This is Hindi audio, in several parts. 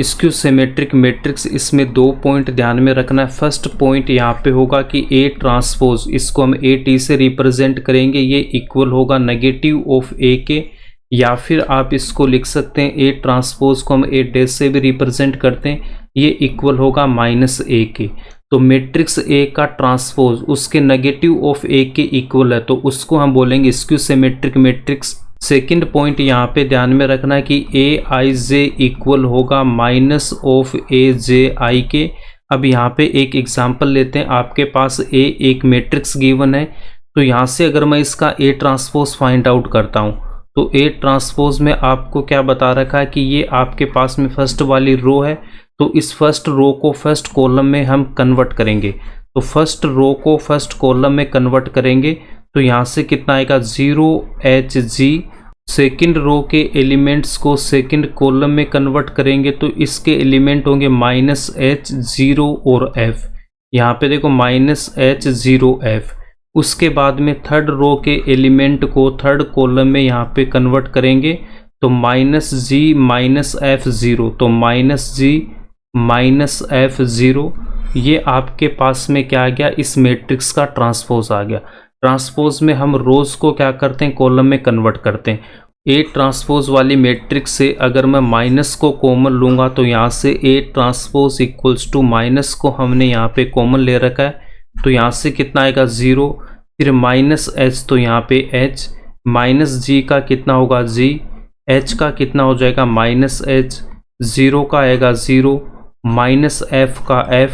स्क्यू सिमेट्रिक मैट्रिक्स, इसमें 2 पॉइंट ध्यान में रखना है। फर्स्ट पॉइंट यहाँ पे होगा कि ए ट्रांसपोज, इसको हम ए टी से रिप्रेजेंट करेंगे, ये इक्वल होगा नेगेटिव ऑफ ए के, या फिर आप इसको लिख सकते हैं ए ट्रांसपोज को हम ए डैश से भी रिप्रेजेंट करते हैं, ये इक्वल होगा माइनस ए के। तो मैट्रिक्स ए का ट्रांसपोज उसके नेगेटिव ऑफ ए के इक्वल है, तो उसको हम बोलेंगे skew symmetric matrix. Second point यहाँ पे ध्यान में रखना है कि ए आई जे इक्वल होगा माइनस ऑफ ए जे आई के। अब यहाँ पे एक एग्जांपल लेते हैं। आपके पास ए एक मैट्रिक्स गिवन है, तो यहाँ से अगर मैं इसका ए ट्रांसपोज फाइंड आउट करता हूँ, तो ए ट्रांसपोज में आपको क्या बता रखा है कि ये आपके पास में फर्स्ट वाली रो है, तो इस फर्स्ट रो को फर्स्ट कॉलम में हम कन्वर्ट करेंगे। तो फर्स्ट रो को फर्स्ट कॉलम में कन्वर्ट करेंगे, तो यहाँ से कितना आएगा 0HG। सेकंड रो के एलिमेंट्स को सेकंड कॉलम में कन्वर्ट करेंगे, तो इसके एलिमेंट होंगे -H 0 और F। यहाँ पे देखो -H 0 F। उसके बाद में थर्ड रो के एलिमेंट को थर्ड कॉलम में यहाँ पे कन्वर्ट करेंगे, तो -G -F 0, तो -G -F 0, ये आपके पास में क्या आ गया, इस मैट्रिक्स का ट्रांसपोज आ गया। ट्रांसपोज में हम रोज को क्या करते हैं, कॉलम में कन्वर्ट करते हैं। ए ट्रांसपोज वाली मैट्रिक्स से अगर मैं माइनस को कॉमन लूँगा, तो यहाँ से A transpose equals to minus को हमने यहाँ पे कॉमन ले रखा है, तो यहाँ से कितना आएगा 0, फिर -H, तो यहाँ पे H, -G का कितना होगा G, H का कितना हो जाएगा -H, 0 का आएगा 0, -F का F,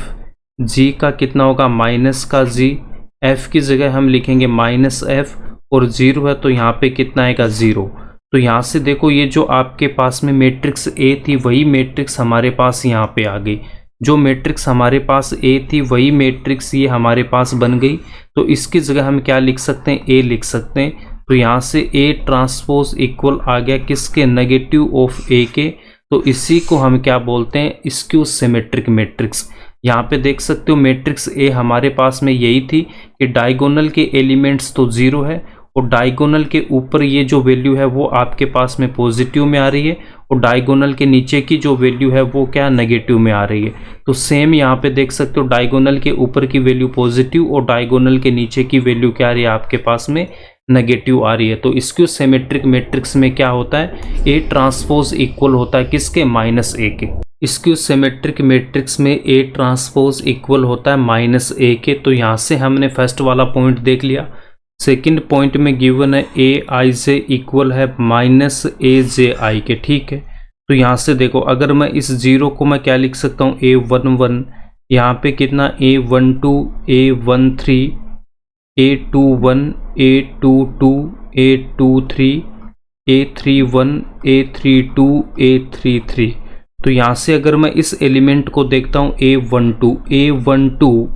G का कितना होगा माइनस का G, F की जगह हम लिखेंगे -F, और 0 है तो यहाँ पे कितना आएगा 0। तो यहाँ से देखो ये जो आपके पास में मैट्रिक्स A थी वही मैट्रिक्स हमारे पास यहाँ पे आ गई। जो मैट्रिक्स हमारे पास A थी वही मैट्रिक्स ये हमारे पास बन गई। तो इसकी जगह हम क्या लिख सकते हैं, A लिख सकते हैं। तो यहाँ से A ट्रांसपोज इक्वल आ गया किसके, नेगेटिव ऑफ A के। तो इसी को हम क्या बोलते हैं, स्क्यू सिमेट्रिक मैट्रिक्स। यहाँ पे देख सकते हो मैट्रिक्स ए हमारे पास में यही थी कि डायगोनल के एलिमेंट्स तो 0 है, और डायगोनल के ऊपर ये जो वैल्यू है वो आपके पास में पॉजिटिव में आ रही है, और डायगोनल के नीचे की जो वैल्यू है वो क्या नेगेटिव में आ रही है। तो सेम यहाँ पे देख सकते हो डायगोनल के ऊपर की वैल्यू पॉजिटिव और डायगोनल के नीचे की वैल्यू क्या आ रही है, आपके पास में नेगेटिव आ रही है। तो स्क्यू सिमेट्रिक मैट्रिक्स में क्या होता है, ए ट्रांसपोज इक्वल होता है किसके, -A के। स्क्यू सिमेट्रिक मैट्रिक्स में ए ट्रांसपोज इक्वल होता है -A के। तो यहाँ से हमने फर्स्ट वाला पॉइंट देख लिया। सेकंड पॉइंट में गिवन है AIJ इक्वल है -AJI के, ठीक है। तो यहाँ से देखो अगर मैं इस 0 को मैं क्या लिख सकता हूँ, A11, यहाँ पे कितना A12, A13, A21, A22, A23, A31, A32, A33। तो यहाँ से अगर मैं इस एलिमेंट को देखता हूँ A12,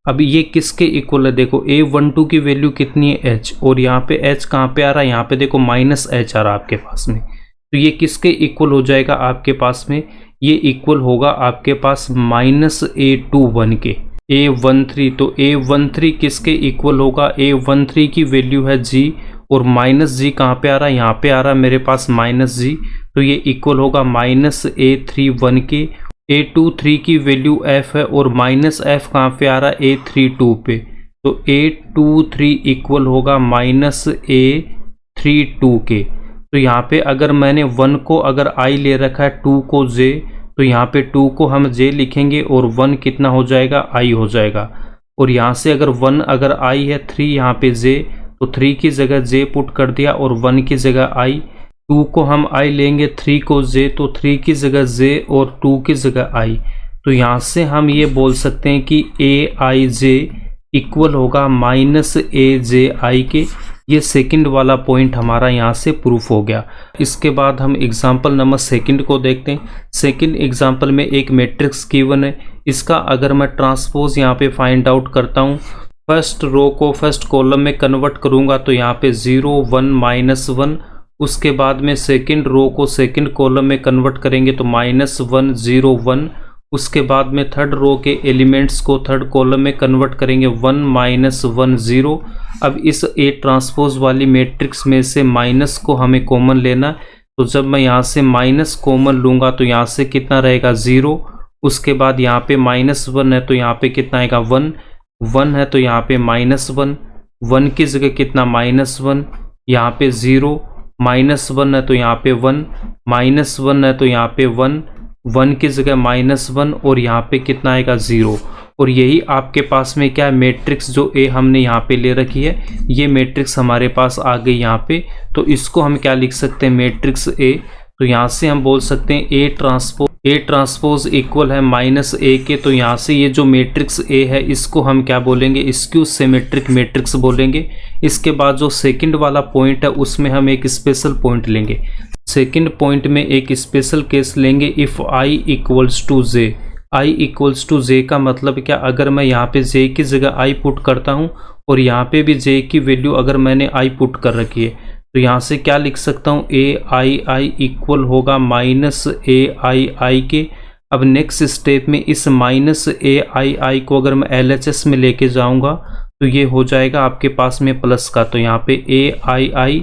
अभी ये किसके इक्वल है, देखो A12 की वैल्यू कितनी है H, और यहाँ पे H कहाँ पे आ रहा है, यहाँ पे देखो -H आ रहा है आपके पास में। तो ये किसके इक्वल हो जाएगा आपके पास में, ये इक्वल होगा आपके पास -A21 के। A13, तो A13 किसके इक्वल होगा, A13 की वैल्यू है G, और -G कहाँ पे आ रहा है, यहाँ पे आ रहा है मेरे पास -G, तो ये इक्वल होगा -A31 के। A23 की वैल्यू F है, और -F कहाँ पे आ रहा है, A32 पे, तो A23 इक्वल होगा -A32 के। तो यहाँ पे अगर मैंने 1 को अगर I ले रखा है, 2 को J, तो यहाँ पे 2 को हम J लिखेंगे, और 1 कितना हो जाएगा, I हो जाएगा। और यहाँ से अगर 1 अगर I है, 3 यहाँ पे J, तो 3 की जगह J पुट कर दिया, और 1 की जगह I। 2 को हम I लेंगे, 3 को J, तो 3 की जगह J और 2 की जगह I। तो यहाँ से हम ये बोल सकते हैं कि AIJ इक्वल होगा -AJI के। ये सेकंड वाला पॉइंट हमारा यहाँ से प्रूफ हो गया। इसके बाद हम एग्जांपल नंबर सेकंड को देखते हैं। सेकंड एग्जांपल में एक मैट्रिक्स गिवन है, इसका अगर मैं ट्रांसपोज यहाँ पे फाइंड आउट करता हूँ, फर्स्ट रो को फर्स्ट कॉलम में कन्वर्ट करूँगा, तो यहाँ पे 0 1 -1। उसके बाद में सेकंड रो को सेकंड कॉलम में कन्वर्ट करेंगे, तो -1 0 1। उसके बाद में थर्ड रो के एलिमेंट्स को थर्ड कॉलम में कन्वर्ट करेंगे, 1 -1 0। अब इस ए ट्रांसपोज वाली मैट्रिक्स में से माइनस को हमें कॉमन लेना, तो जब मैं यहाँ से माइनस कॉमन लूँगा तो यहाँ से कितना रहेगा 0। उसके बाद यहाँ पे -1 है तो यहाँ पे कितना आएगा 1, 1 है तो यहाँ पे -1, 1 की जगह कितना -1, यहाँ पे 0, -1 है तो यहाँ पे 1, -1 है तो यहाँ पे 1, 1 की जगह -1 और यहाँ पे कितना आएगा 0। और यही आपके पास में क्या है, मैट्रिक्स जो ए हमने यहाँ पे ले रखी है, ये मैट्रिक्स हमारे पास आ गई यहाँ पे। तो इसको हम क्या लिख सकते हैं, मैट्रिक्स ए। तो यहाँ से हम बोल सकते हैं ए ट्रांसपोज इक्वल है -a के। तो यहाँ से ये जो मैट्रिक्स ए है इसको हम क्या बोलेंगे, स्क्यू सिमेट्रिक मैट्रिक्स बोलेंगे। इसके बाद जो सेकंड वाला पॉइंट है उसमें हम एक स्पेशल पॉइंट लेंगे। सेकंड पॉइंट में एक स्पेशल केस लेंगे, if i equals to j. i equals to j का मतलब क्या, अगर मैं यहाँ पे j की जगह i पुट करता हूँ और यहाँ पे भी j की वैल्यू अगर मैंने i पुट कर रखी है, तो यहाँ से क्या लिख सकता हूँ, ai इक्वल होगा -ai के। अब नेक्स्ट स्टेप में इस -ai को अगर मैं LHS में लेके जाऊँगा तो ये हो जाएगा आपके पास में प्लस का। तो यहाँ पे ai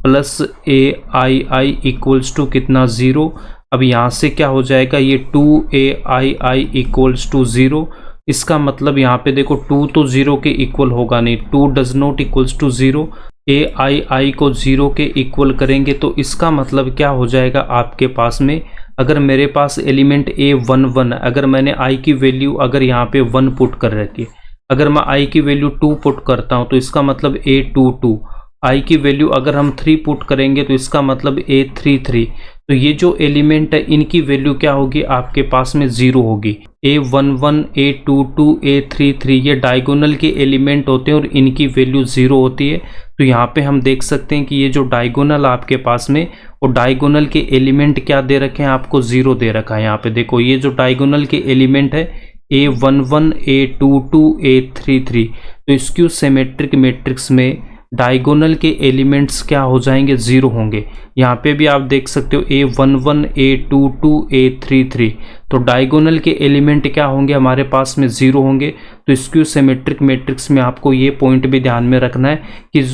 plus ai equals to कितना 0। अब यहाँ से क्या हो जाएगा, ये 2ai इक्वल्स टू 0। इसका मतलब यहाँ पे देखो 2 तो 0 के इक्वल होगा नहीं, 2 does not equals to 0। ai को 0 के इक्वल करेंगे तो इसका मतलब क्या हो जाएगा आपके पास में, अगर मेरे पास एलिमेंट a 1 1, अगर मैंने i की वैल्यू अगर यहाँ पे 1 पुट कर रखी है, अगर मैं i की वैल्यू 2 पुट करता हूँ तो इसका मतलब a 2 2। i की वैल्यू अगर हम 3 पुट करेंगे तो इसका मतलब a 3 3। तो ये जो एलिमेंट है इनकी वैल्यू क्या होगी आपके पास में 0 होगी। a 1 1, a 2 2, a 3 3 ये डायगोनल के एलिमेंट होते हैं और इनकी वैल्यू 0 होती है। तो यहाँ पे हम देख सकते हैं कि ये जो डायगोनल आपके पास में, और डायगोनल के एलिमेंट क्या दे रखे हैं आपको, 0 दे रखा है। यहाँ पे देखो ये जो डायगोनल के एलिमेंट है a 1 1, a 2 2, a 3 3। तो स्क्यू सिमेट्रिक मैट्रिक्स में डायगोनल के एलिमेंट्स क्या हो जाएंगे, 0 होंगे। यहाँ पे भी आप देख सकते हो a 1 1, a 2 2, a 3 3। तो डायगोनल के एलिमेंट क्या होंगे हमारे पास में, 0 होंगे। तो स्क्यू सिमेट्रिक मैट्रिक्स में आपको ये पॉइंट भी ध्यान में रखना है कि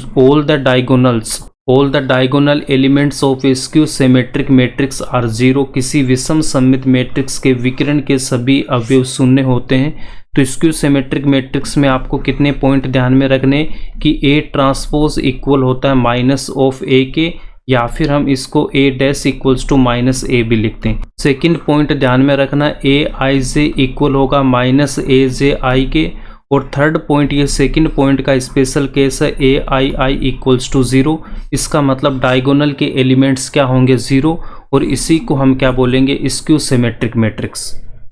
all the diagonal elements of a skew symmetric matrix are 0। किसी विषम सममित मैट्रिक्स के विकर्ण के सभी अवयव शून्य होते हैं। तो स्क्यू सिमेट्रिक मैट्रिक्स में आपको कितने पॉइंट ध्यान में रखने कि ए ट्रांसपोज इक्वल होता है माइनस ऑफ ए के, या फिर हम इसको ए डैश इक्वल्स टू माइनस ए भी लिखते हैं। सेकंड पॉइंट ध्यान में रखना, ए आई जे इक्वल होगा माइनस ए जे आई के। और थर्ड पॉइंट, ये सेकंड पॉइंट का स्पेशल केस है, ए आई आई इक्वल्स टू 0। इसका मतलब डायगोनल के एलिमेंट्स क्या होंगे, 0। और इसी को हम क्या बोलेंगे, स्क्यू सिमेट्रिक मैट्रिक्स।